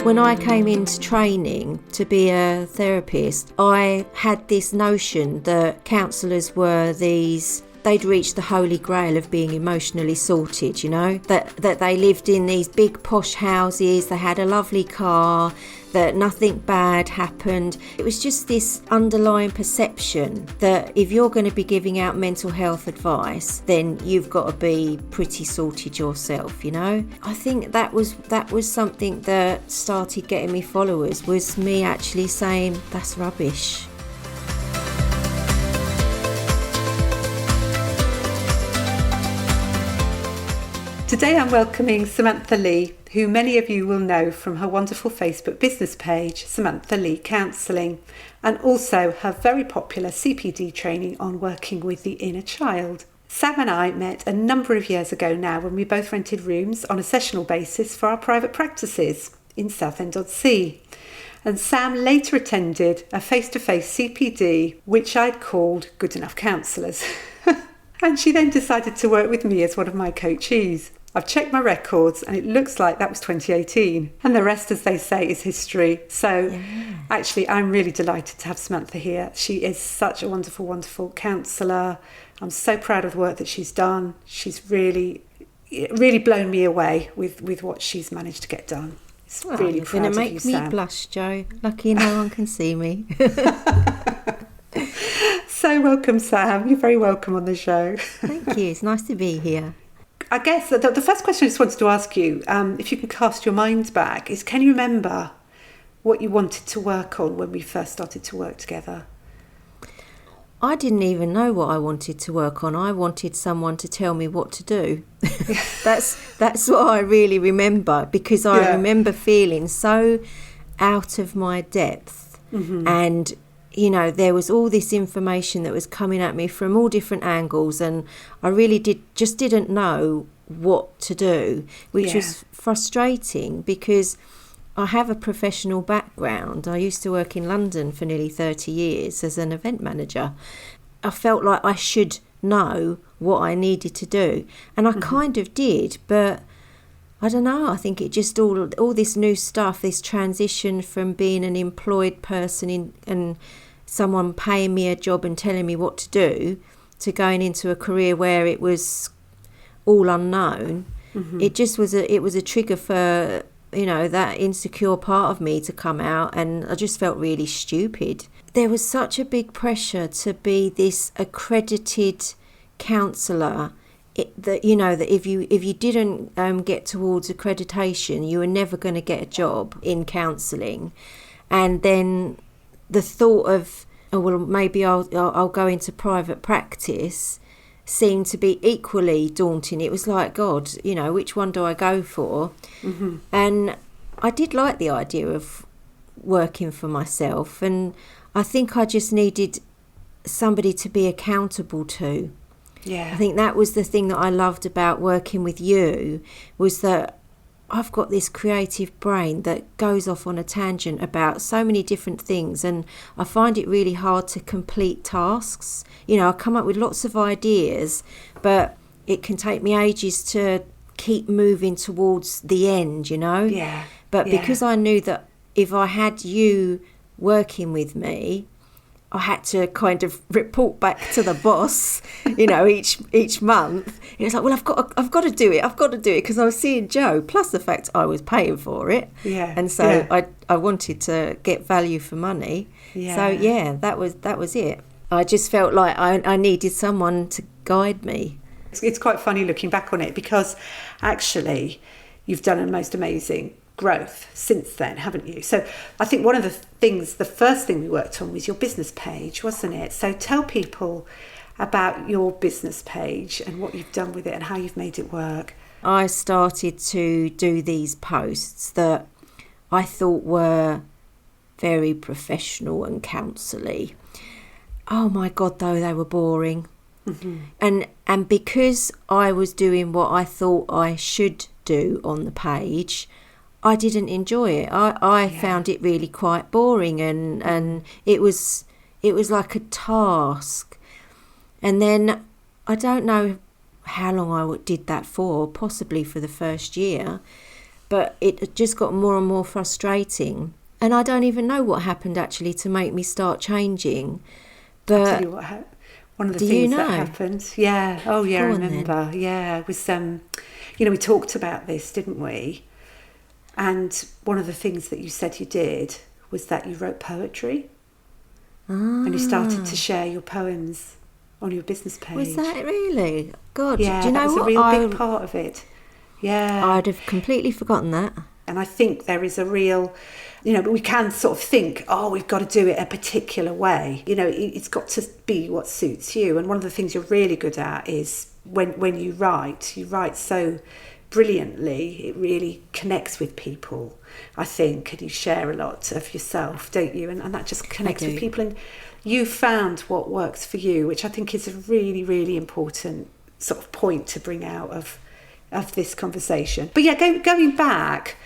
When I came into training to be a therapist, I had this notion that counsellors were they'd reached the holy grail of being emotionally sorted, you know, that they lived in these big posh houses, they had a lovely car, that nothing bad happened. It was just this underlying perception that if you're going to be giving out mental health advice, then you've got to be pretty sorted yourself, you know. I think that was something that started getting me followers, was me actually saying that's rubbish. Today I'm welcoming Samantha Lee, who many of you will know from her wonderful Facebook business page, Samantha Lee Counselling, and also her very popular CPD training on working with the inner child. Sam and I met a number of years ago now when we both rented rooms on a sessional basis for our private practices in Southend-on-Sea. And Sam later attended a face-to-face CPD, which I'd called Good Enough Counsellors. And she then decided to work with me as one of my coachees. I've checked my records and it looks like that was 2018. And the rest, as they say, is history. So Actually, I'm really delighted to have Samantha here. She is such a wonderful, wonderful counsellor. I'm so proud of the work that she's done. She's really blown me away with what she's managed to get done. It's really proud of you, Sam. You're going to make me blush, Jo. Lucky no one can see me. So welcome, Sam. You're very welcome on the show. Thank you. It's nice to be here. I guess the first question I just wanted to ask you, if you can cast your mind back, is can you remember what you wanted to work on when we first started to work together? I didn't even know what I wanted to work on. I wanted someone to tell me what to do. That's what I really remember, because I remember feeling so out of my depth. Mm-hmm. And you know, there was all this information that was coming at me from all different angles, and I really didn't know what to do, which was frustrating because I have a professional background. I used to work in London for nearly 30 years as an event manager. I felt like I should know what I needed to do, and I kind of did, but I don't know, I think it just all this new stuff, this transition from being an employed person and someone paying me a job and telling me what to do, to going into a career where it was all unknown. Mm-hmm. It was a trigger for, you know, that insecure part of me to come out, and I just felt really stupid. There was such a big pressure to be this accredited counsellor, that if you didn't get towards accreditation, you were never going to get a job in counselling. And then the thought of, oh well, maybe I'll go into private practice seemed to be equally daunting. It was like, God, you know, which one do I go for? Mm-hmm. And I did like the idea of working for myself, and I think I just needed somebody to be accountable to. Yeah. I think that was the thing that I loved about working with you, was that I've got this creative brain that goes off on a tangent about so many different things, and I find it really hard to complete tasks. You know, I come up with lots of ideas, but it can take me ages to keep moving towards the end, you know? Yeah. But because I knew that if I had you working with me, I had to kind of report back to the boss, you know, each month. It was like, well, I've got to do it because I was seeing Jo, plus the fact I was paying for it. Yeah. And so I wanted to get value for money. Yeah. So that was it. I just felt like I needed someone to guide me. It's quite funny looking back on it, because actually you've done a most amazing growth since then, haven't you? So I think one of the first thing we worked on was your business page, wasn't it? So tell people about your business page and what you've done with it and how you've made it work. I started to do these posts that I thought were very professional and counsel-y. Oh my God, though, they were boring. Mm-hmm. And because I was doing what I thought I should do on the page, I didn't enjoy it. I found it really quite boring, and it was like a task. And then I don't know how long I did that for, possibly for the first year. but it just got more and more frustrating. And I don't even know what happened actually to make me start changing. But I'll tell you what one of the things that happened. Yeah. Oh, yeah, I remember. Then. Yeah. It was, we talked about this, didn't we? And one of the things that you said you did was that you wrote poetry. And you started to share your poems on your business page. Was that really? God, yeah, do you know that was what? a real big part of it. Yeah. I'd have completely forgotten that. And I think there is a real, but we can sort of think, we've got to do it a particular way. It's got to be what suits you. And one of the things you're really good at is when you write so brilliantly, it really connects with people, I think, and you share a lot of yourself, don't you? And that just connects with people, and you found what works for you, which I think is a really, really important sort of point to bring out of this conversation. But yeah, going back,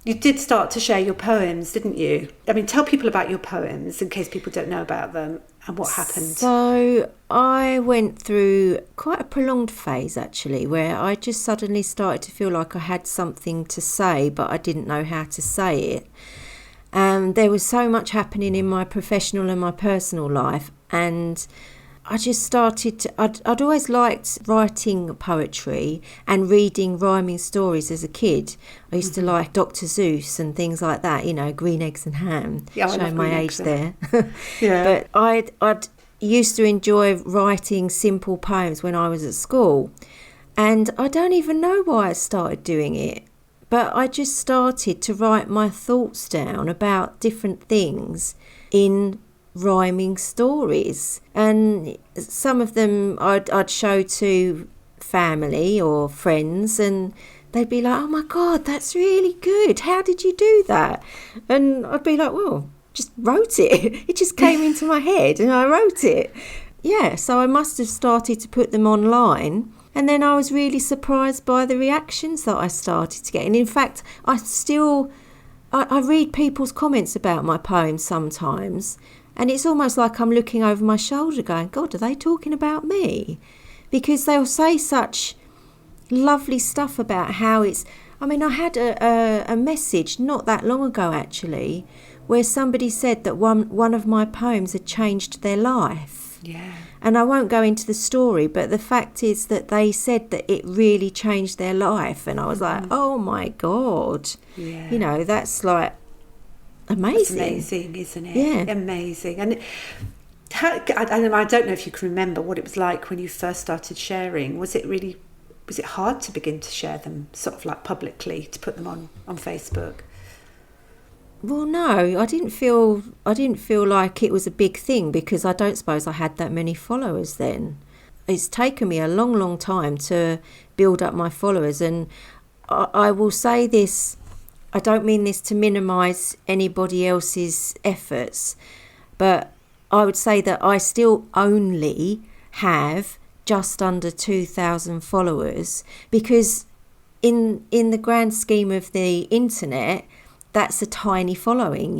you did start to share your poems, didn't you? I mean, tell people about your poems in case people don't know about them and what happened. So I went through quite a prolonged phase, actually, where I just suddenly started to feel like I had something to say, but I didn't know how to say it. And there was so much happening in my professional and my personal life, and I just started to, I'd always liked writing poetry and reading rhyming stories as a kid. I used to like Dr. Seuss and things like that, Green Eggs and Ham, showing my age there. Yeah. But I'd used to enjoy writing simple poems when I was at school. And I don't even know why I started doing it, but I just started to write my thoughts down about different things in rhyming stories, and some of them I'd show to family or friends, and they'd be like, "Oh my God, that's really good. How did you do that?" And I'd be like, "Well, just wrote it. It just came into my head and I wrote it." Yeah, so I must have started to put them online, and then I was really surprised by the reactions that I started to get. And in fact, I read people's comments about my poems sometimes, and it's almost like I'm looking over my shoulder going, God, are they talking about me? Because they'll say such lovely stuff about how it's... I mean, I had a message not that long ago, actually, where somebody said that one of my poems had changed their life. Yeah. And I won't go into the story, but the fact is that they said that it really changed their life. And I was like, oh, my God. Yeah. That's like... amazing. It's amazing, isn't it? Yeah. Amazing. And I don't know if you can remember what it was like when you first started sharing. Was it hard to begin to share them sort of like publicly, to put them on Facebook? Well, no, I didn't feel like it was a big thing, because I don't suppose I had that many followers then. It's taken me a long, long time to build up my followers, and I will say this, I don't mean this to minimise anybody else's efforts, but I would say that I still only have just under 2,000 followers, because in the grand scheme of the internet, that's a tiny following,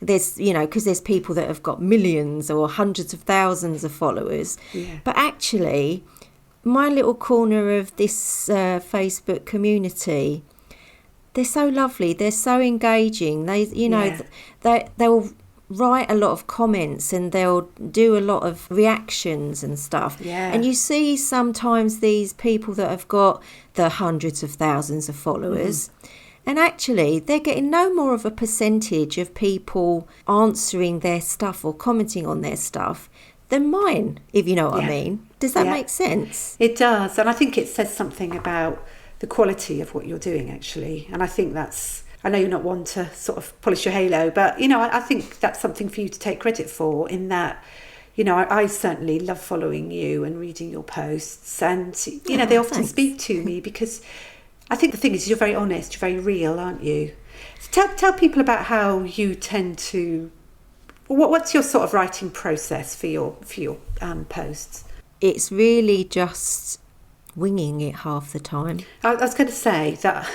There's, because there's people that have got millions or hundreds of thousands of followers. Yeah. But actually, my little corner of this Facebook community, they're so lovely. They're so engaging. They'll write a lot of comments and they'll do a lot of reactions and stuff. Yeah. And you see sometimes these people that have got the hundreds of thousands of followers, and actually they're getting no more of a percentage of people answering their stuff or commenting on their stuff than mine, if you know what I mean. Does that make sense? It does. And I think it says something about the quality of what you're doing, actually. And I think I know you're not one to sort of polish your halo, but, I think that's something for you to take credit for, in that, I certainly love following you and reading your posts, and, they often speak to me, because I think the thing is, you're very honest, you're very real, aren't you? So tell people about how you tend to... What's your sort of writing process for your posts? It's really just winging it half the time. I was going to say that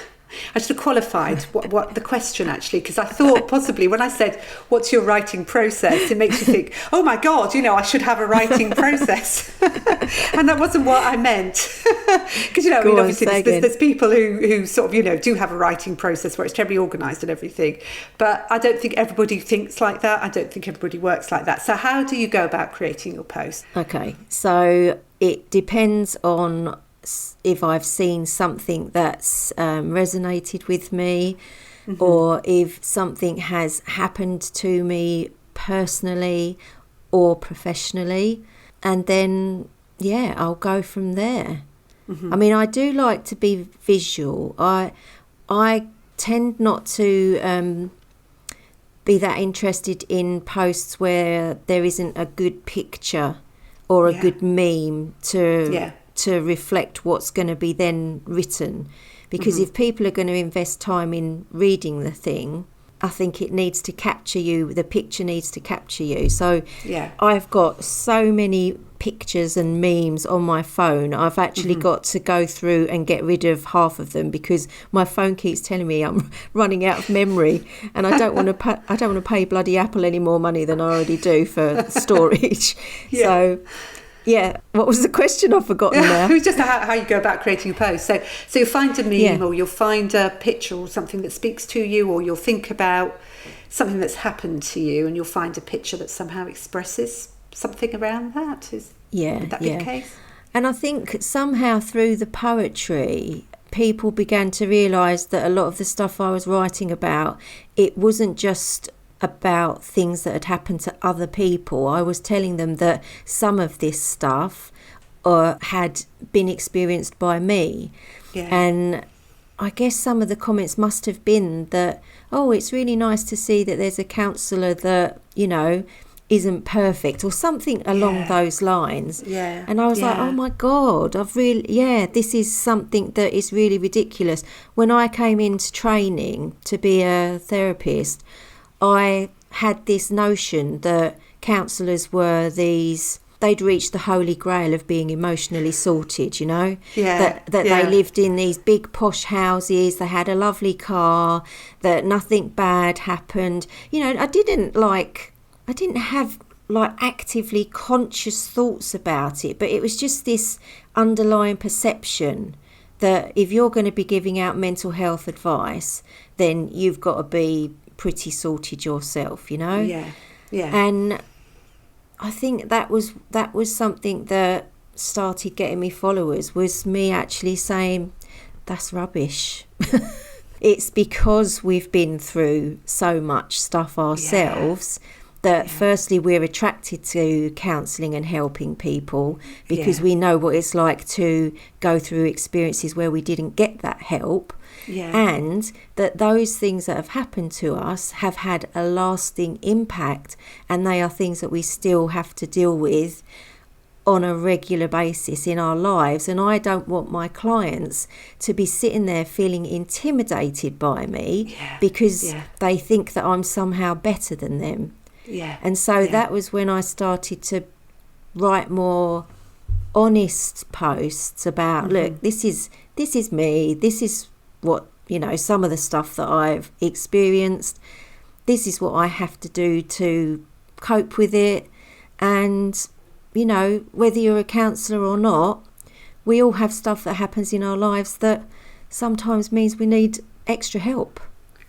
I should have qualified what the question actually, because I thought possibly when I said, what's your writing process? It makes you think, oh my God, I should have a writing process. And that wasn't what I meant. Because, obviously there's people who sort of, do have a writing process where it's terribly organised and everything. But I don't think everybody thinks like that. I don't think everybody works like that. So how do you go about creating your post? Okay, so it depends on if I've seen something that's resonated with me, or if something has happened to me personally or professionally, and then I'll go from there. I mean, I do like to be visual. I tend not to be that interested in posts where there isn't a good picture or a good meme to reflect what's going to be then written. Because if people are going to invest time in reading the thing, I think it needs to capture you. The picture needs to capture you. So I've got so many pictures and memes on my phone. I've actually got to go through and get rid of half of them because my phone keeps telling me I'm running out of memory, and I don't want to pay bloody Apple any more money than I already do for storage. So what was the question? I've forgotten now. It was just how you go about creating a post. So you'll find a meme or you'll find a picture or something that speaks to you, or you'll think about something that's happened to you and you'll find a picture that somehow expresses something around that. Would that be the case? And I think somehow through the poetry, people began to realise that a lot of the stuff I was writing about, it wasn't just about things that had happened to other people. I was telling them that some of this stuff had been experienced by me. And I guess some of the comments must have been that, oh, it's really nice to see that there's a counsellor that, isn't perfect, or something along those lines. And I was like, oh my God, this is something that is really ridiculous. When I came into training to be a therapist, I had this notion that counsellors were they'd reached the holy grail of being emotionally sorted, that they lived in these big posh houses, they had a lovely car, that nothing bad happened. I didn't have actively conscious thoughts about it, but it was just this underlying perception that if you're going to be giving out mental health advice, then you've got to be pretty sorted yourself, And I think that was something that started getting me followers, was me actually saying, that's rubbish. It's because we've been through so much stuff ourselves that firstly we're attracted to counselling and helping people because we know what it's like to go through experiences where we didn't get that help. And that those things that have happened to us have had a lasting impact, and they are things that we still have to deal with on a regular basis in our lives. And I don't want my clients to be sitting there feeling intimidated by me because they think that I'm somehow better than them. And so that was when I started to write more honest posts about, look, this is me, this is what, some of the stuff that I've experienced, this is what I have to do to cope with it. And, whether you're a counsellor or not, we all have stuff that happens in our lives that sometimes means we need extra help.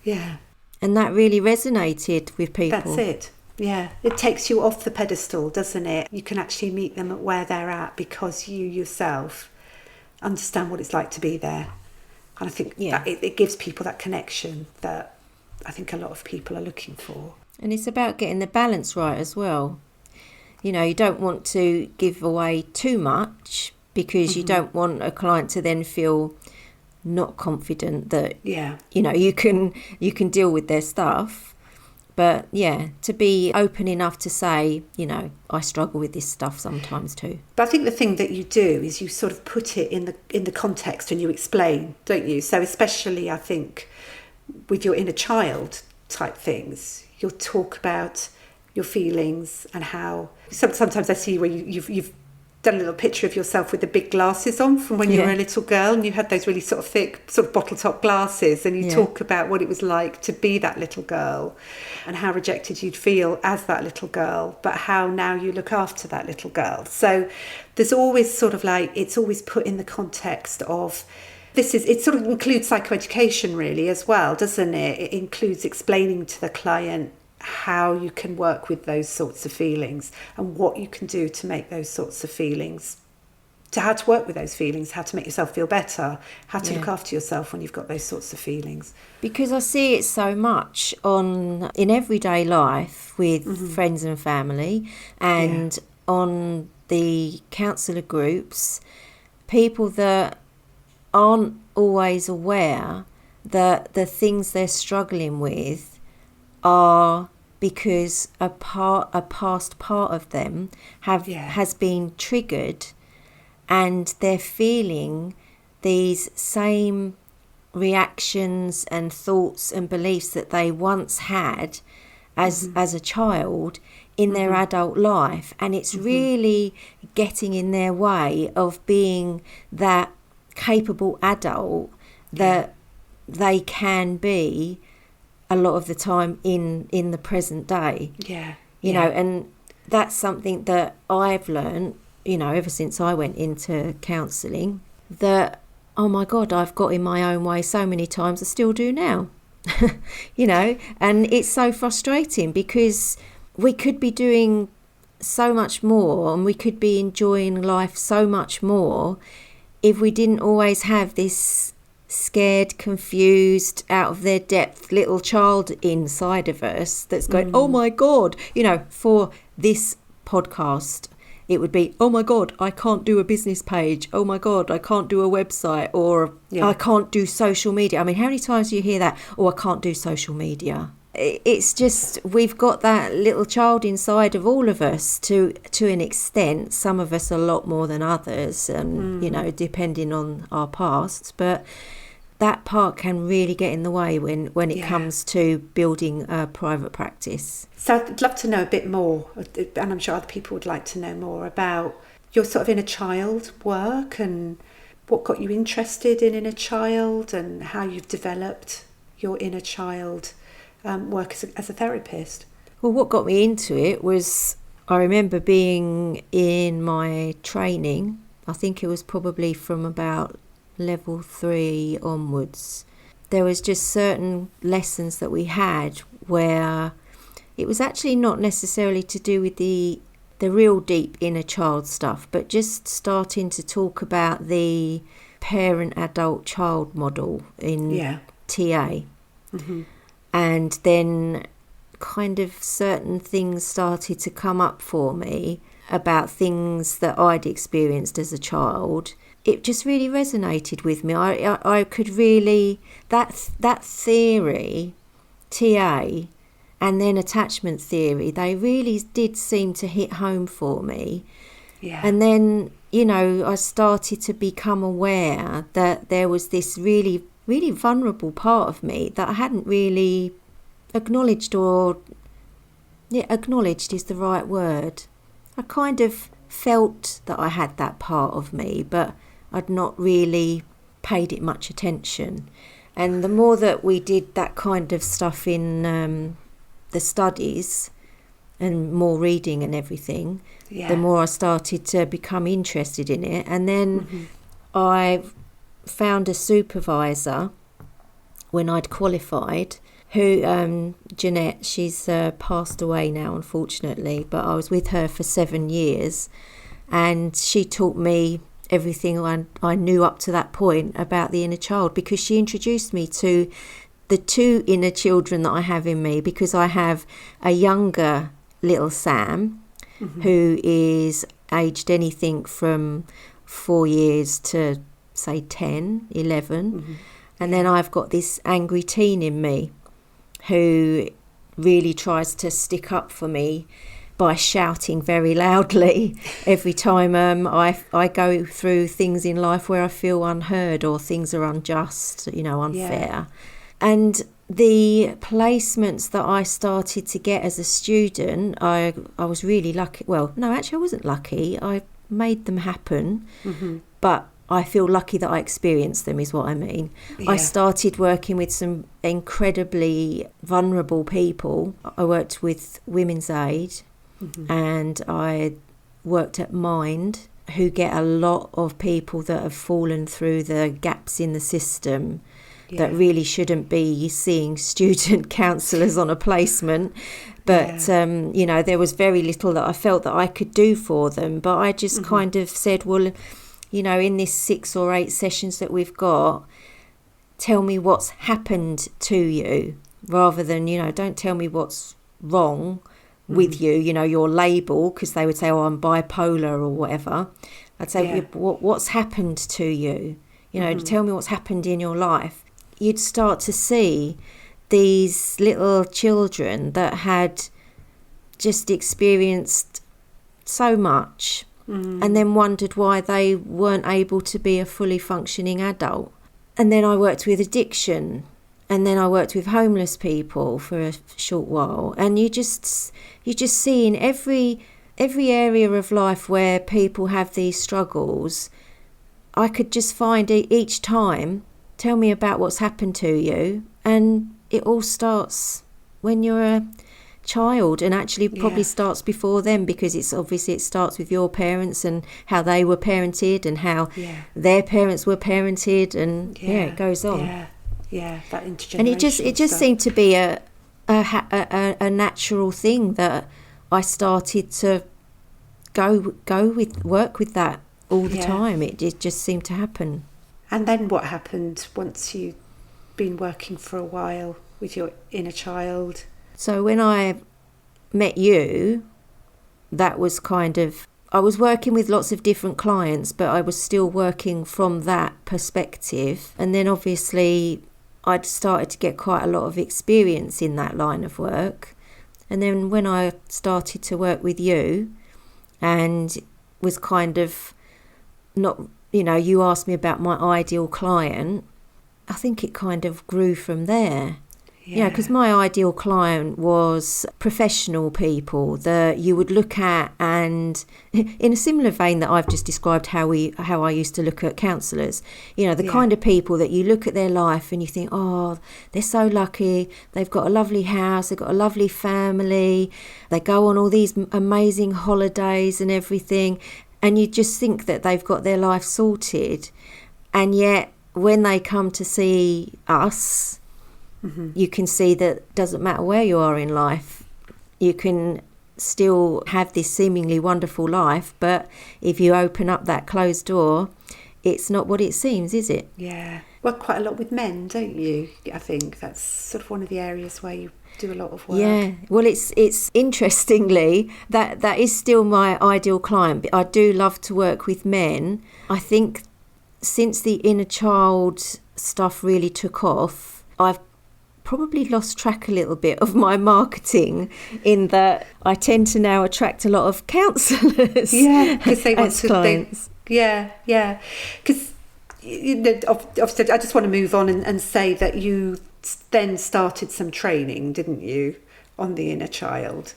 And that really resonated with people. That's it. It takes you off the pedestal, doesn't it? You can actually meet them at where they're at because you yourself understand what it's like to be there. And I think that it gives people that connection that I think a lot of people are looking for. And it's about getting the balance right as well. You don't want to give away too much because you don't want a client to then feel not confident that, you can deal with their stuff. But to be open enough to say, I struggle with this stuff sometimes too. But I think the thing that you do is you sort of put it in the context and you explain, don't you? So especially I think with your inner child type things, you'll talk about your feelings and how sometimes I see where you've done a little picture of yourself with the big glasses on from when you were a little girl, and you had those really sort of thick sort of bottle top glasses, and you talk about what it was like to be that little girl and how rejected you'd feel as that little girl, but how now you look after that little girl. So there's always sort of like, it's always put in the context of it sort of includes psychoeducation really as well, doesn't it? It includes explaining to the client how you can work with those sorts of feelings and what you can do to make those sorts of feelings, to how to work with those feelings, how to make yourself feel better, how to look after yourself when you've got those sorts of feelings. Because I see it so much in everyday life with friends and family, and on the counsellor groups, people that aren't always aware that the things they're struggling with are because a past part of them has been triggered, and they're feeling these same reactions and thoughts and beliefs that they once had as a child in their adult life, and it's really getting in their way of being that capable adult that they can be a lot of the time in the present day. You know, and that's something that I've learned, you know, ever since I went into counselling, that, oh my God, I've got in my own way so many times, I still do now. You know, and it's so frustrating because we could be doing so much more and we could be enjoying life so much more if we didn't always have this scared, confused, out of their depth little child inside of us that's going, oh my God, you know, for this podcast, it would be, oh my God, I can't do a business page. Oh my God, I can't do a website, or I can't do social media. I mean, how many times do you hear that? Oh, I can't do social media. It's just, we've got that little child inside of all of us to an extent, some of us a lot more than others, and, you know, depending on our pasts, but that part can really get in the way when it comes to building a private practice. So I'd love to know a bit more, and I'm sure other people would like to know more about your sort of inner child work and what got you interested in inner child and how you've developed your inner child work as a therapist. Well, what got me into it was, I remember being in my training, I think it was probably from about level 3 onwards. There was just certain lessons that we had where it was actually not necessarily to do with the real deep inner child stuff, but just starting to talk about the parent adult child model in TA. And then kind of certain things started to come up for me about things that I'd experienced as a child. It just really resonated with me. I could really, that theory, TA, and then attachment theory, they really did seem to hit home for me. And then, you know, I started to become aware that there was this really, really vulnerable part of me that I hadn't really acknowledged, or acknowledged is the right word. I kind of felt that I had that part of me, but I'd not really paid it much attention. And the more that we did that kind of stuff in the studies and more reading and everything, the more I started to become interested in it. And then I found a supervisor when I'd qualified, who, Jeanette, she's passed away now, unfortunately, but I was with her for 7 years, and she taught me everything I knew up to that point about the inner child, because she introduced me to the 2 inner children that I have in me, because I have a younger little Sam who is aged anything from 4 years to say 10, 11, and then I've got this angry teen in me who really tries to stick up for me by shouting very loudly every time I go through things in life where I feel unheard or things are unjust, you know, unfair. And the placements that I started to get as a student, I was really lucky. Well, no, actually I wasn't lucky. I made them happen, but I feel lucky that I experienced them, is what I mean. I started working with some incredibly vulnerable people. I worked with Women's Aid, and I worked at Mind, who get a lot of people that have fallen through the gaps in the system that really shouldn't be seeing student counsellors on a placement. But, you know, there was very little that I felt that I could do for them. But I just kind of said, well, you know, in this 6 or 8 sessions that we've got, tell me what's happened to you, rather than, you know, don't tell me what's wrong with you, you know, your label, because they would say, oh, I'm bipolar or whatever. I'd say, what's happened to you? You know, tell me what's happened in your life. You'd start to see these little children that had just experienced so much and then wondered why they weren't able to be a fully functioning adult. And then I worked with addiction, and then I worked with homeless people for a short while. And you just see in every area of life where people have these struggles, I could just find each time, tell me about what's happened to you. And it all starts when you're a child, and actually probably starts before then, because it starts with your parents and how they were parented and how their parents were parented, and it goes on. That intergenerational. And it just seemed to be a natural thing that I started to work with that all the time. It just seemed to happen. And then what happened once you'd been working for a while with your inner child? So when I met you, that was kind of, I was working with lots of different clients, but I was still working from that perspective. And then obviously I'd started to get quite a lot of experience in that line of work. And then when I started to work with you, and was kind of not, you know, you asked me about my ideal client, I think it kind of grew from there. Yeah, because my ideal client was professional people that you would look at, and in a similar vein that I've just described how I used to look at counsellors, you know, the kind of people that you look at their life and you think, oh, they're so lucky, they've got a lovely house, they've got a lovely family, they go on all these amazing holidays and everything, and you just think that they've got their life sorted. And yet when they come to see us, you can see that it doesn't matter where you are in life, you can still have this seemingly wonderful life, but if you open up that closed door, it's not what it seems, is it? Yeah. Work quite a lot with men, don't you? I think that's sort of one of the areas where you do a lot of work. Yeah. Well, it's interestingly, that is still my ideal client. I do love to work with men. I think since the inner child stuff really took off, I've probably lost track a little bit of my marketing, in that I tend to now attract a lot of counsellors. Yeah, because they want as clients. Yeah. Because obviously, I just want to move on and say that you then started some training, didn't you, on the inner child?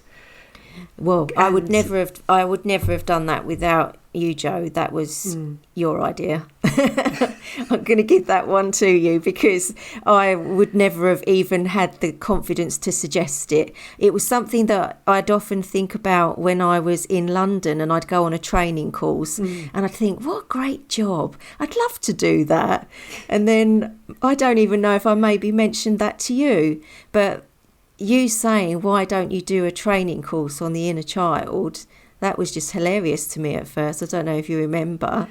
Well, I would never have done that without you, Jo. That was your idea. I'm going to give that one to you, because I would never have even had the confidence to suggest it. It was something that I'd often think about when I was in London, and I'd go on a training course and I'd think, what a great job, I'd love to do that. And then I don't even know if I maybe mentioned that to you, but you saying, why don't you do a training course on the inner child, that was just hilarious to me at first. I don't know if you remember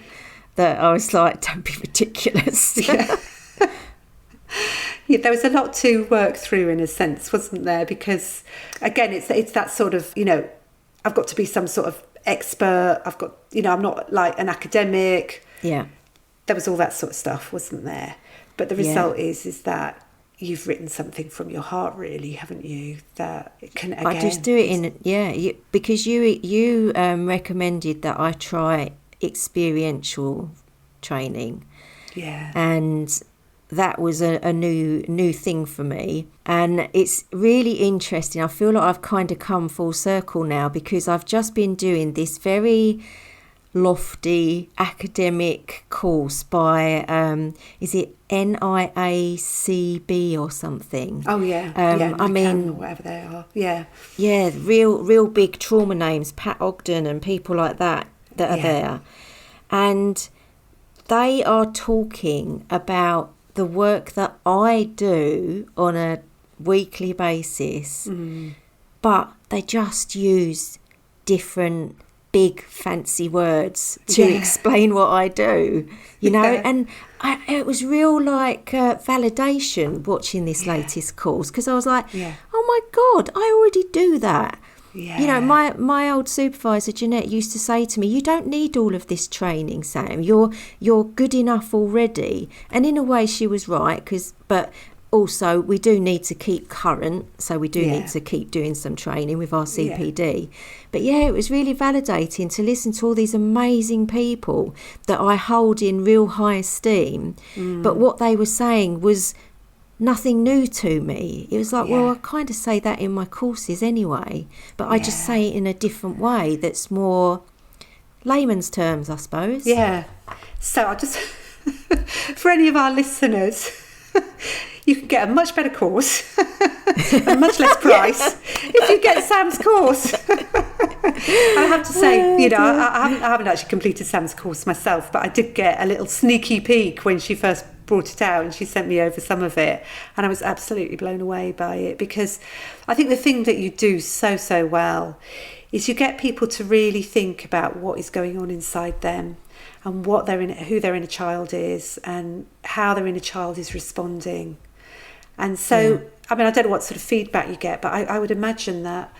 that. I was like, don't be ridiculous. Yeah, there was a lot to work through, in a sense, wasn't there? Because again, it's that sort of, you know, I've got to be some sort of expert, I've got, you know, I'm not like an academic. Yeah, there was all that sort of stuff, wasn't there? But the result is that you've written something from your heart, really, haven't you? That it can, again, I just do it because you recommended that I try experiential training. Yeah. And that was a new thing for me. And it's really interesting. I feel like I've kind of come full circle now, because I've just been doing this very lofty academic course by, is it NIACB or something? Oh, yeah. I mean, or whatever they are. Yeah. Yeah, real big trauma names, Pat Ogden and people like that are there. And they are talking about the work that I do on a weekly basis, but they just use different big fancy words to explain what I do, and it was real validation watching this latest course, because I was like, oh my God, I already do that. My old supervisor Jeanette used to say to me, you don't need all of this training, Sam, you're good enough already. And in a way she was right, but also we do need to keep current, so we do need to keep doing some training with our CPD. But it was really validating to listen to all these amazing people that I hold in real high esteem, but what they were saying was nothing new to me. It was like, well, I kind of say that in my courses anyway, but I just say it in a different way that's more layman's terms, I suppose. Yeah. So I'll just, for any of our listeners, you can get a much better course at much less price if you get Sam's course. I have to say, I haven't actually completed Sam's course myself, but I did get a little sneaky peek when she first brought it out and she sent me over some of it, and I was absolutely blown away by it, because I think the thing that you do so well is you get people to really think about what is going on inside them and who their inner child is and how their inner child is responding. And so, I mean, I don't know what sort of feedback you get, but I would imagine that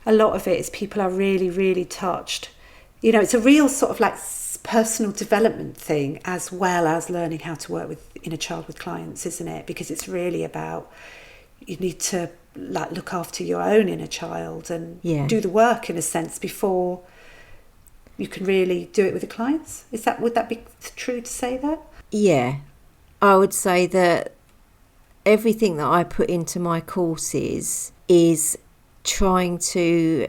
a lot of it is people are really, really touched. It's a real sort of personal development thing, as well as learning how to work with inner child with clients, isn't it? Because it's really about, you need to look after your own inner child and do the work in a sense before you can really do it with the clients. Would that be true to say that? Yeah, I would say that everything that I put into my courses is trying to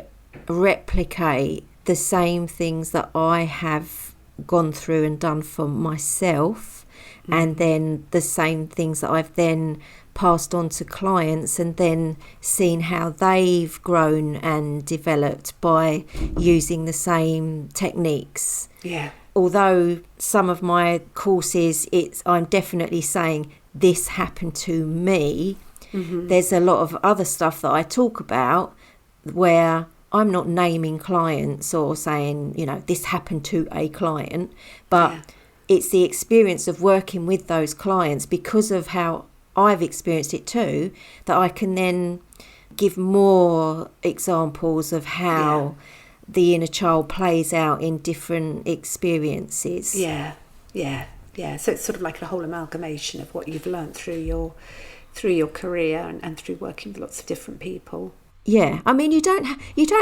replicate the same things that I have gone through and done for myself, and then the same things that I've then passed on to clients, and then seen how they've grown and developed by using the same techniques. Yeah. Although some of my courses, I'm definitely saying this happened to me. There's a lot of other stuff that I talk about where I'm not naming clients or saying, this happened to a client, but it's the experience of working with those clients, because of how I've experienced it too, that I can then give more examples of how the inner child plays out in different experiences. Yeah. So it's sort of like a whole amalgamation of what you've learned through your career and through working with lots of different people. Yeah, I mean, you don't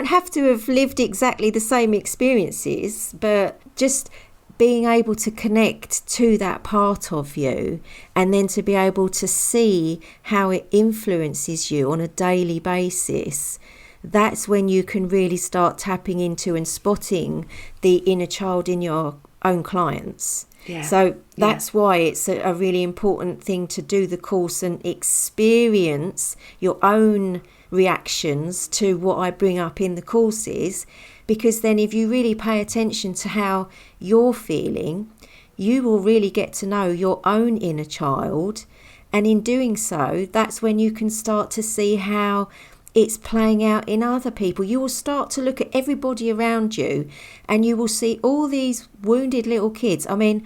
have to have lived exactly the same experiences, but just being able to connect to that part of you, and then to be able to see how it influences you on a daily basis, that's when you can really start tapping into and spotting the inner child in your own clients. Yeah. So that's why it's a really important thing to do the course and experience your own reactions to what I bring up in the courses, because then if you really pay attention to how you're feeling, you will really get to know your own inner child, and in doing so, that's when you can start to see how it's playing out in other people. You will start to look at everybody around you, and you will see all these wounded little kids. I mean,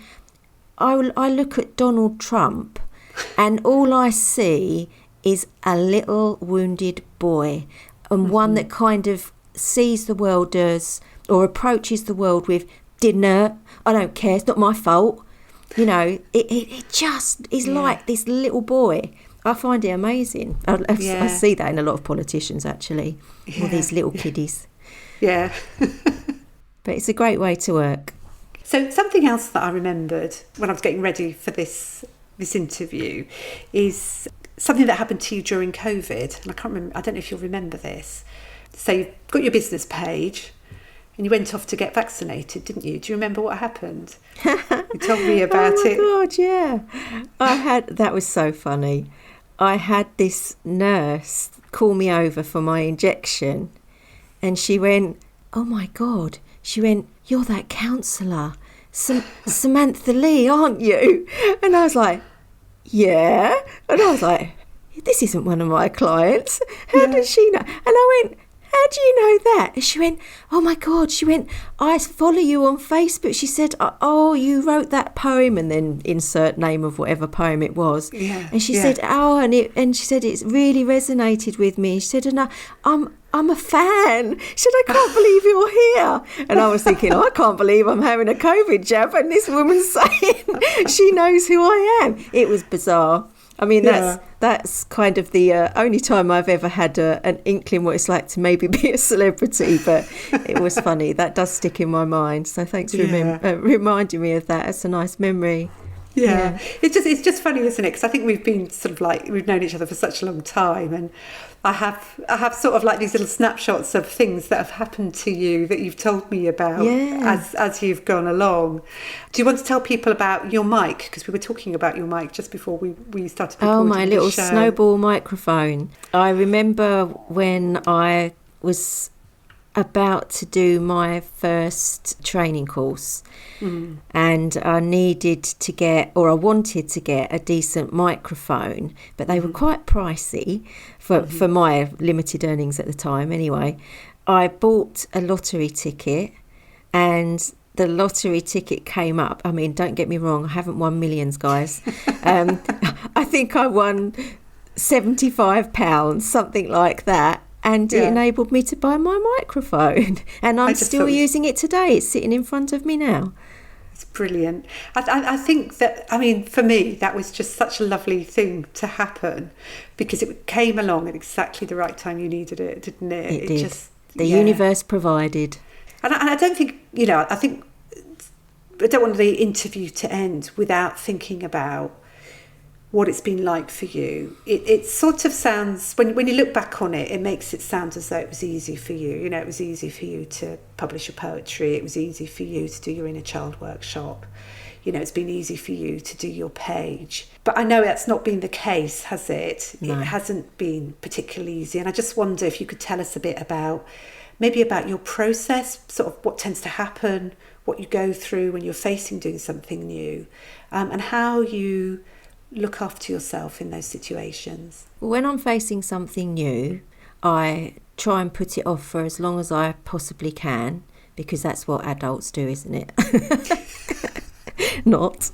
I look at Donald Trump, and all I see is a little wounded boy, and one that kind of sees the world or approaches the world with, dinner, I don't care, it's not my fault. It just is like this little boy. I find it amazing. I see that in a lot of politicians, actually. All these little kiddies. Yeah. But it's a great way to work. So something else that I remembered when I was getting ready for this interview is something that happened to you during COVID. And I don't know if you'll remember this. So you've got your business page, and you went off to get vaccinated, didn't you? Do you remember what happened? You told me about it. Oh my God, yeah. That was so funny. I had this nurse call me over for my injection, and she went, oh my God. She went, you're that counsellor, Samantha Lee, aren't you? And I was like, yeah. And I was like, this isn't one of my clients. How does she know? And I went, how do you know that? And she went, oh my God. She went, I follow you on Facebook. She said, oh, you wrote that poem, and then insert name of whatever poem it was. Yeah. And she said, oh, and she said, it's really resonated with me. She said, and I'm a fan. She said, I can't believe you're here. And I was thinking, I can't believe I'm having a COVID jab, and this woman's saying she knows who I am. It was bizarre. I mean, that's kind of the only time I've ever had an inkling what it's like to maybe be a celebrity, but it was funny. That does stick in my mind. So thanks for reminding me of that. It's a nice memory. Yeah. It's just funny, isn't it? Because I think we've been sort of like, we've known each other for such a long time, and I have sort of like these little snapshots of things that have happened to you that you've told me about as you've gone along. Do you want to tell people about your mic? Because we were talking about your mic just before we started recording. Oh, my little snowball microphone. I remember when I was about to do my first training course, and I wanted to get a decent microphone, but they were quite pricey for my limited earnings at the time anyway. I bought a lottery ticket, and the lottery ticket came up. I mean, don't get me wrong, I haven't won millions, guys. I think I won £75, something like that. And it enabled me to buy my microphone. And I'm still using it today. It's sitting in front of me now. It's brilliant. I think that, I mean, for me, that was just such a lovely thing to happen, because it came along at exactly the right time you needed it, didn't it? It did. The universe provided. And I don't think, I don't want the interview to end without thinking about what it's been like for you. It sort of sounds, when you look back on it, it makes it sound as though it was easy for you. It was easy for you to publish your poetry. It was easy for you to do your inner child workshop. It's been easy for you to do your page. But I know that's not been the case, has it? No. It hasn't been particularly easy. And I just wonder if you could tell us a bit about your process, sort of what tends to happen, what you go through when you're facing doing something new, and how you look after yourself in those situations. When I'm facing something new, I try and put it off for as long as I possibly can, because that's what adults do, isn't it? Not.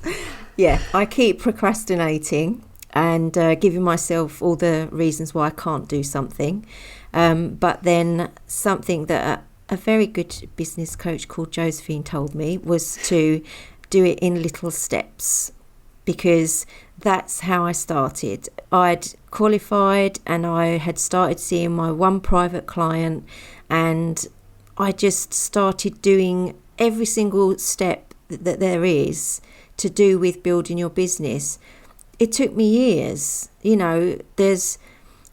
Yeah, I keep procrastinating and giving myself all the reasons why I can't do something. But then something that a very good business coach called Josephine told me was to do it in little steps, because that's how I started. I'd qualified and I had started seeing my one private client, and I just started doing every single step that there is to do with building your business. It took me years. There's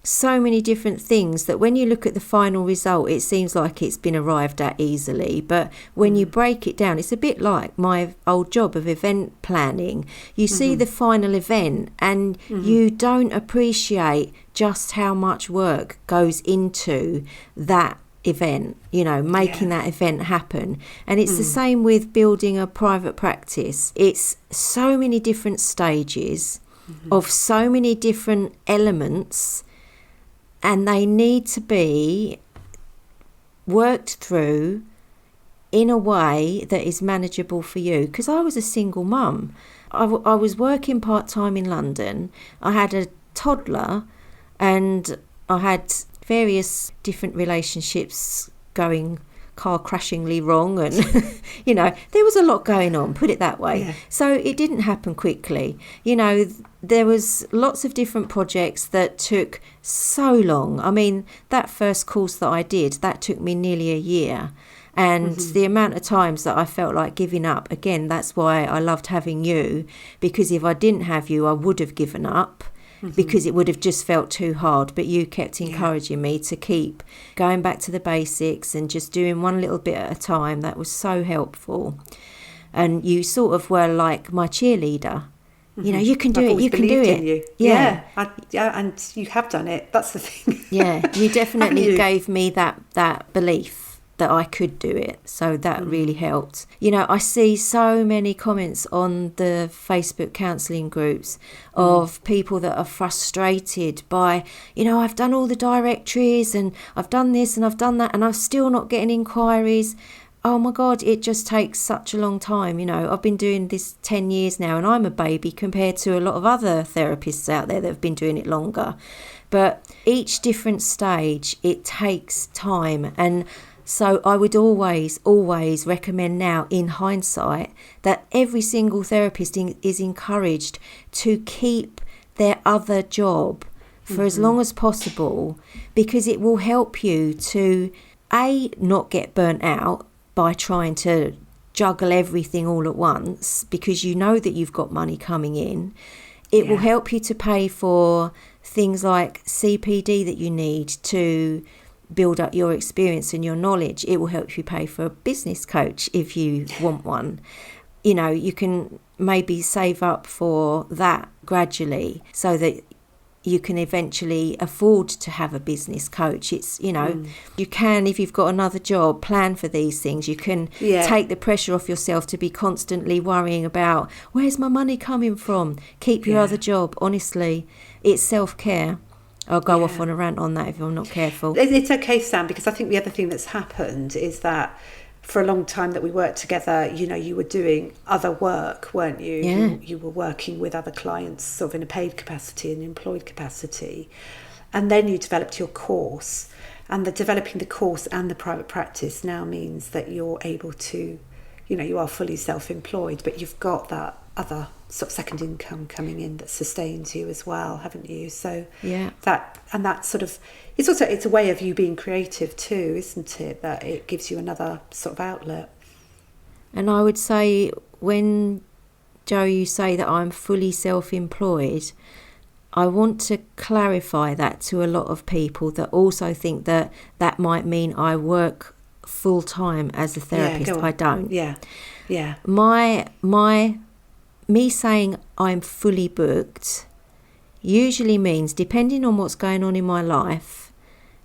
so many different things that when you look at the final result, it seems like it's been arrived at easily. But when you break it down, it's a bit like my old job of event planning. You see the final event and you don't appreciate just how much work goes into that event, making that event happen. And it's the same with building a private practice. It's so many different stages of so many different elements, and they need to be worked through in a way that is manageable for you. Because I was a single mum. I was working part-time in London. I had a toddler, and I had various different relationships going car crashingly wrong, and there was a lot going on, put it that way. So it didn't happen quickly. There was lots of different projects that took so long. I mean, that first course that I did, that took me nearly a year. And the amount of times that I felt like giving up, again, that's why I loved having you, because if I didn't have you, I would have given up. because it would have just felt too hard. But you kept encouraging me to keep going back to the basics and just doing one little bit at a time. That was so helpful. And you sort of were like my cheerleader. You know, you can do it, you can do it. You. Yeah, and you have done it. That's the thing. Yeah, you definitely gave me that belief that I could do it. So that really helped. You know, I see so many comments on the Facebook counselling groups of people that are frustrated by, you know, I've done all the directories and I've done this and I've done that and I'm still not getting inquiries. Oh my God, it just takes such a long time. You know, I've been doing this 10 years now and I'm a baby compared to a lot of other therapists out there that have been doing it longer. But each different stage, it takes time. And so I would always recommend now in hindsight that every single therapist is encouraged to keep their other job for as long as possible, because it will help you to, A, not get burnt out by trying to juggle everything all at once, because you know that you've got money coming in. It will help you to pay for things like CPD that you need to build up your experience and your knowledge. It will help you pay for a business coach if you want one. You know, you can maybe save up for that gradually so that you can eventually afford to have a business coach. It's, you know, you can, if you've got another job, plan for these things. You can take the pressure off yourself to be constantly worrying about, where's my money coming from? Keep your other job. Honestly, it's self-care. I'll go off on a rant on that if I'm not careful. It's okay, Sam, because I think the other thing that's happened is that for a long time that we worked together, you know, you were doing other work, weren't you? Yeah. You were working with other clients sort of in a paid capacity and employed capacity. And then you developed your course. And developing the course and the private practice now means that you're able to, you know, you are fully self-employed, but you've got that other sort of second income coming in that sustains you as well, haven't you? So that sort of, it's a way of you being creative too, isn't it? That it gives you another sort of outlet. And I would say, when, Jo, you say that I'm fully self-employed, I want to clarify that to a lot of people that also think that that might mean I work full-time as a therapist. I don't. Yeah. Me saying I'm fully booked usually means, depending on what's going on in my life,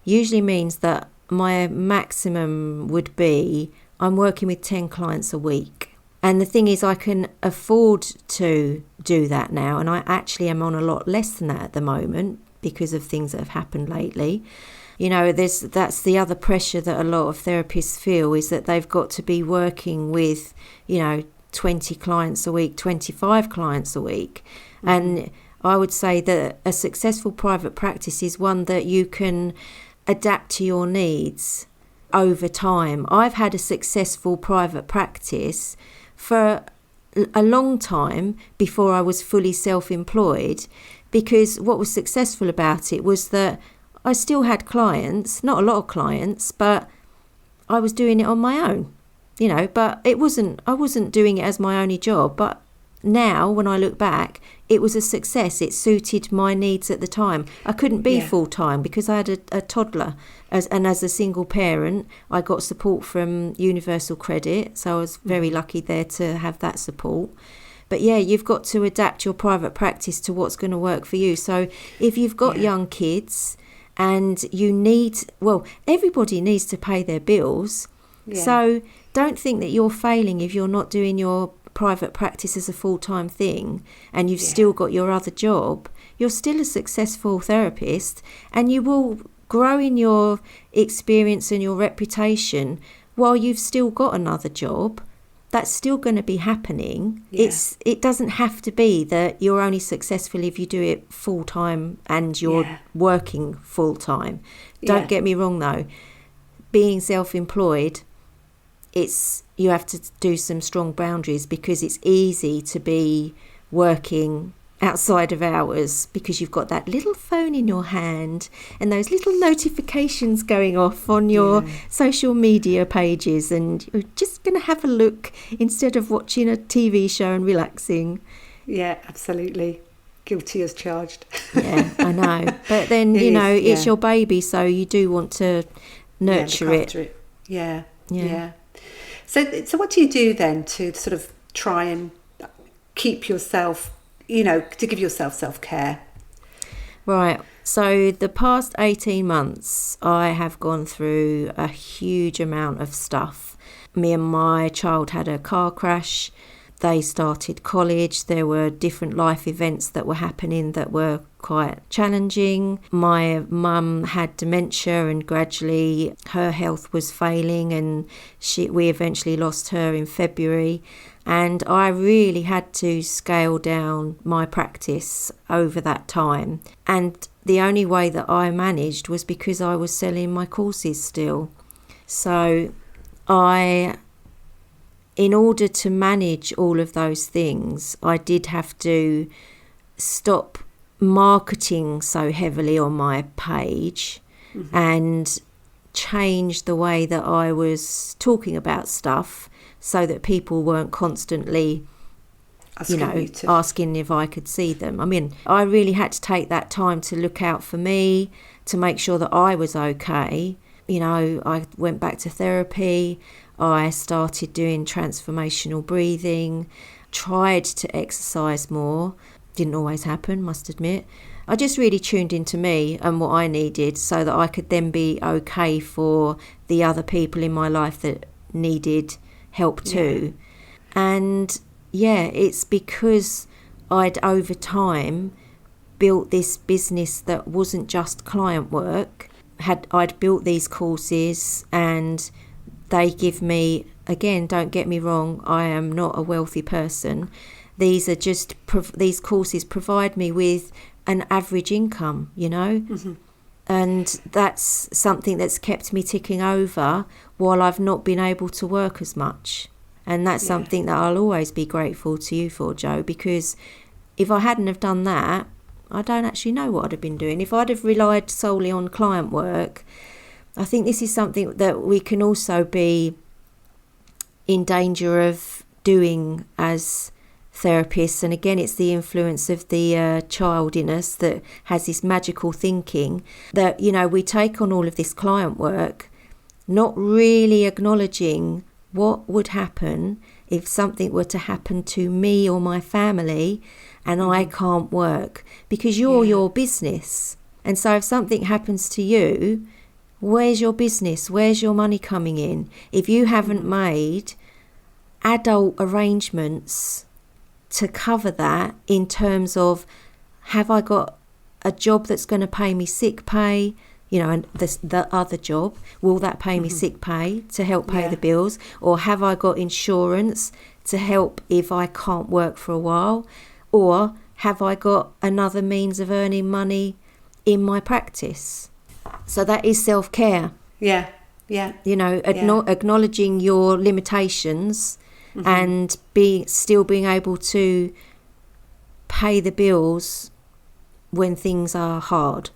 usually means that my maximum would be I'm working with 10 clients a week. And the thing is, I can afford to do that now, and I actually am on a lot less than that at the moment because of things that have happened lately. You know, that's the other pressure that a lot of therapists feel, is that they've got to be working with, you know, 20 clients a week, 25 clients a week. And I would say that a successful private practice is one that you can adapt to your needs over time. I've had a successful private practice for a long time before I was fully self-employed, because what was successful about it was that I still had clients, not a lot of clients, but I was doing it on my own. You know, but I wasn't doing it as my only job. But now, when I look back, it was a success. It suited my needs at the time. I couldn't be full-time because I had a toddler. As a single parent, I got support from Universal Credit. So I was very lucky there to have that support. But yeah, you've got to adapt your private practice to what's going to work for you. So if you've got young kids and everybody needs to pay their bills. Yeah. So don't think that you're failing if you're not doing your private practice as a full-time thing and you've still got your other job. You're still a successful therapist, and you will grow in your experience and your reputation while you've still got another job. That's still going to be happening. It doesn't have to be that you're only successful if you do it full-time and you're working full-time. Don't get me wrong though. Being self-employed, you have to do some strong boundaries, because it's easy to be working outside of hours because you've got that little phone in your hand and those little notifications going off on your social media pages, and you're just going to have a look instead of watching a TV show and relaxing. Yeah, absolutely. guilty as charged. Yeah, I know. But then, it's your baby, so you do want to nurture look after it. Yeah. So what do you do then to sort of try and keep yourself, to give yourself self-care? Right. So the past 18 months, I have gone through a huge amount of stuff. Me and my child had a car crash. They started college. There were different life events that were happening that were quite challenging. My mum had dementia and gradually her health was failing, and we eventually lost her in February. And I really had to scale down my practice over that time. And the only way that I managed was because I was selling my courses still. So in order to manage all of those things, I did have to stop marketing so heavily on my page and change the way that I was talking about stuff so that people weren't constantly asking if I could see them. I mean, I really had to take that time to look out for me, to make sure that I was okay. I went back to therapy. I started doing transformational breathing, tried to exercise more. Didn't always happen, must admit. I just really tuned into me and what I needed so that I could then be okay for the other people in my life that needed help too. And it's because I'd over time built this business that wasn't just client work. I'd built these courses, and they give me, again, don't get me wrong, I am not a wealthy person. These are just, these courses provide me with an average income, and that's something that's kept me ticking over while I've not been able to work as much. And that's something that I'll always be grateful to you for, Jo, because if I hadn't have done that, I don't actually know what I'd have been doing. If I'd have relied solely on client work, I think this is something that we can also be in danger of doing as therapists. And again, it's the influence of the child in us that has this magical thinking that, we take on all of this client work, not really acknowledging what would happen if something were to happen to me or my family and I can't work, because you're your business. And so if something happens to you, where's your business? Where's your money coming in? If you haven't made adult arrangements to cover that in terms of, have I got a job that's going to pay me sick pay? And the other job, will that pay me sick pay to help pay the bills? Or have I got insurance to help if I can't work for a while? Or have I got another means of earning money in my practice? So that is self-care. Acknowledging your limitations and still being able to pay the bills when things are hard.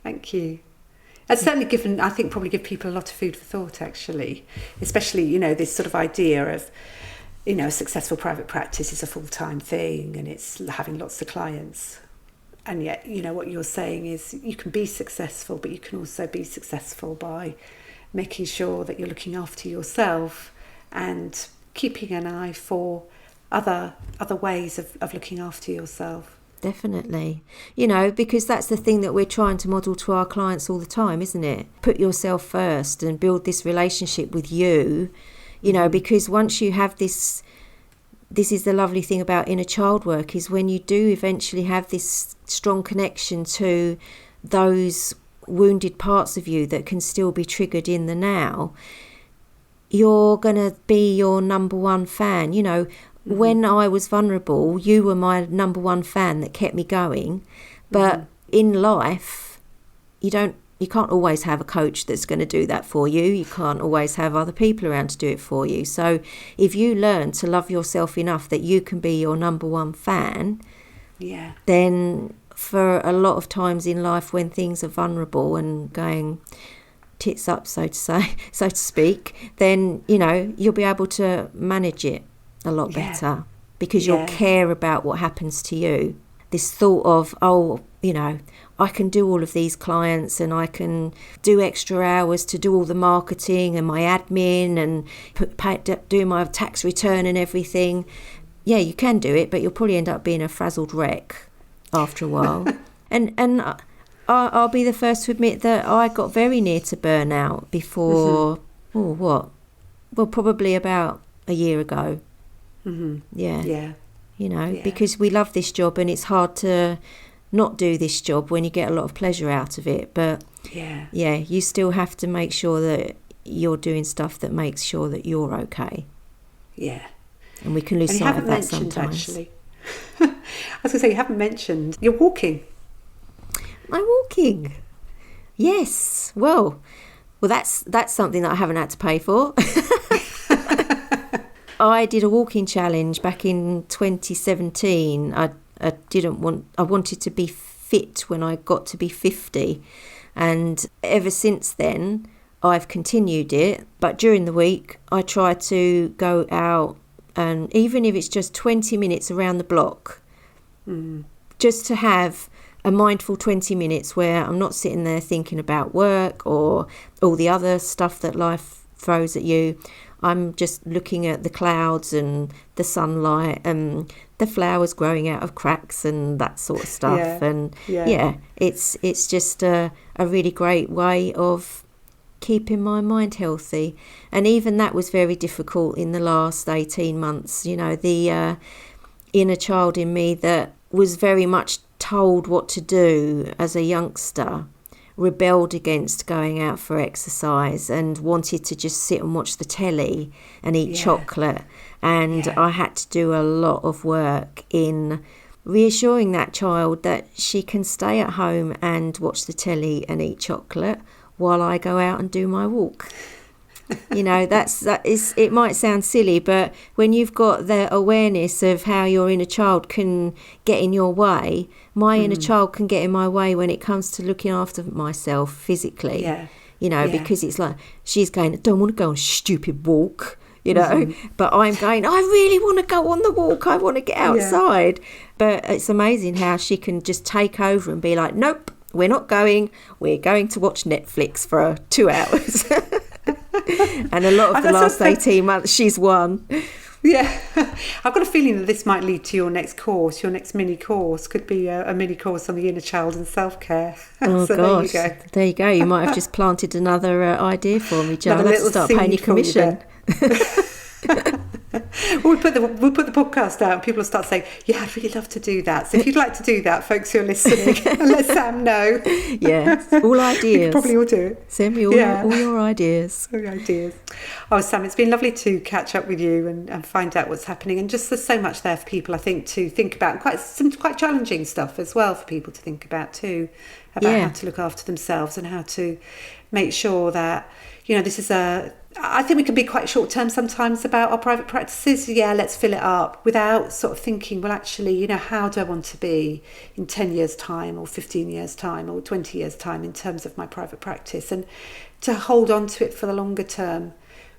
Thank you. It's certainly probably give people a lot of food for thought, actually, especially, this sort of idea of, a successful private practice is a full-time thing and it's having lots of clients. And yet, what you're saying is you can be successful, but you can also be successful by making sure that you're looking after yourself and keeping an eye for other ways of looking after yourself. Definitely. Because that's the thing that we're trying to model to our clients all the time, isn't it? Put yourself first and build this relationship with you, because once you have this is the lovely thing about inner child work, is when you do eventually have this strong connection to those wounded parts of you that can still be triggered in the now, you're going to be your number one fan. When I was vulnerable, you were my number one fan that kept me going. But in life, you can't always have a coach that's going to do that for you. You can't always have other people around to do it for you. So if you learn to love yourself enough that you can be your number one fan, then for a lot of times in life when things are vulnerable and going tits up, so to speak, then, you'll be able to manage it a lot better because you'll care about what happens to you. this thought of, I can do all of these clients and I can do extra hours to do all the marketing and my admin and do my tax return and everything. Yeah, you can do it, but you'll probably end up being a frazzled wreck after a while. and I'll be the first to admit that I got very near to burnout before, probably about a year ago. Yeah. Because we love this job and it's hard to not do this job when you get a lot of pleasure out of it. But you still have to make sure that you're doing stuff that makes sure that you're okay. Yeah. And we can lose sight of that sometimes. Actually. I was going to say, you haven't mentioned you're walking. I'm walking. Yes. Well, that's something that I haven't had to pay for. I did a walking challenge back in 2017. I wanted to be fit when I got to be 50. And ever since then, I've continued it. But during the week, I try to go out, and even if it's just 20 minutes around the block, just to have a mindful 20 minutes where I'm not sitting there thinking about work or all the other stuff that life throws at you. I'm just looking at the clouds and the sunlight and the flowers growing out of cracks and that sort of stuff. It's just a really great way of keeping my mind healthy. And even that was very difficult in the last 18 months. The inner child in me that was very much told what to do as a youngster rebelled against going out for exercise and wanted to just sit and watch the telly and eat chocolate. And I had to do a lot of work in reassuring that child that she can stay at home and watch the telly and eat chocolate while I go out and do my walk. It might sound silly, but when you've got the awareness of how your inner child can get in your way, my inner child can get in my way when it comes to looking after myself physically. Because it's like she's going, I don't want to go on a stupid walk, but I'm going, I really want to go on the walk. I want to get outside. But it's amazing how she can just take over and be like, nope, we're not going. We're going to watch Netflix for 2 hours. And a lot of the last 18 months, she's won. Yeah. I've got a feeling that this might lead to your next course. Your next mini course could be a mini course on the inner child and self-care. Oh, so gosh. There you go. You might have just planted another idea for me, Jo. I'll have to start paying you commission. We'll put the podcast out and people will start saying, yeah, I'd really love to do that. So if you'd like to do that, folks who are listening, let Sam know. Yeah, all ideas. We could probably all do it. Send me all your ideas. All your ideas. Oh, Sam, it's been lovely to catch up with you and find out what's happening. And just there's so much there for people, I think, to think about. Some quite challenging stuff as well for people to think about too, about how to look after themselves and how to make sure that, this is I think we can be quite short-term sometimes about our private practices. Yeah, let's fill it up without sort of thinking, well, actually, how do I want to be in 10 years' time or 15 years' time or 20 years' time in terms of my private practice? And to hold on to it for the longer term,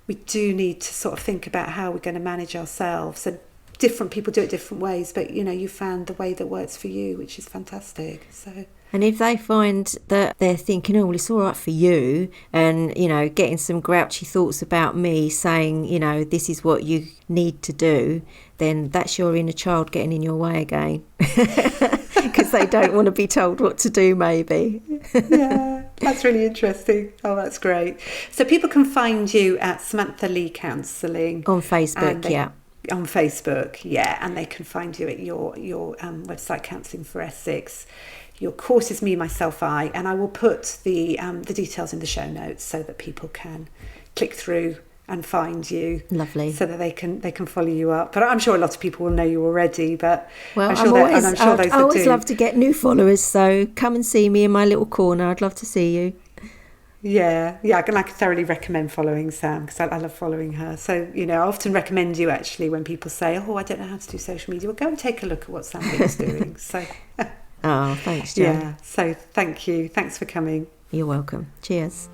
we do need to sort of think about how we're going to manage ourselves. And different people do it different ways, but, you found the way that works for you, which is fantastic. So... And if they find that they're thinking, oh, well, it's all right for you, and, getting some grouchy thoughts about me saying, this is what you need to do, then that's your inner child getting in your way again. Because they don't want to be told what to do, maybe. Yeah, that's really interesting. Oh, that's great. So people can find you at Samantha Lee Counselling. On Facebook, On Facebook, and they can find you at your website, Counselling for Essex. Your course is Me, Myself, I, and I will put the details in the show notes so that people can click through and find you. Lovely. So that they can follow you up. But I'm sure a lot of people will know you already. But well, I always love to get new followers. So come and see me in my little corner. I'd love to see you. Yeah, I can thoroughly recommend following Sam because I love following her. So, I often recommend you actually when people say, oh, I don't know how to do social media. Well, go and take a look at what Sam is doing. So... Oh, thanks, Jo. Yeah, so thank you. Thanks for coming. You're welcome. Cheers.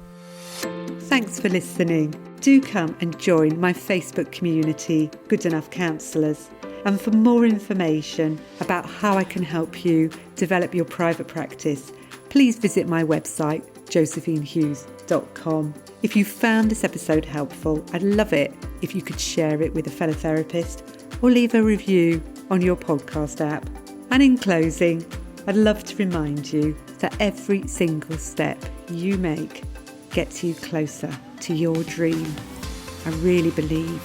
Thanks for listening. Do come and join my Facebook community, Good Enough Counsellors. And for more information about how I can help you develop your private practice, please visit my website, josephinehughes.com. If you found this episode helpful, I'd love it if you could share it with a fellow therapist or leave a review on your podcast app. And in closing, I'd love to remind you that every single step you make gets you closer to your dream. I really believe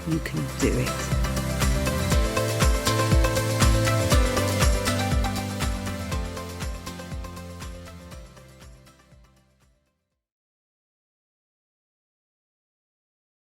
you can do it.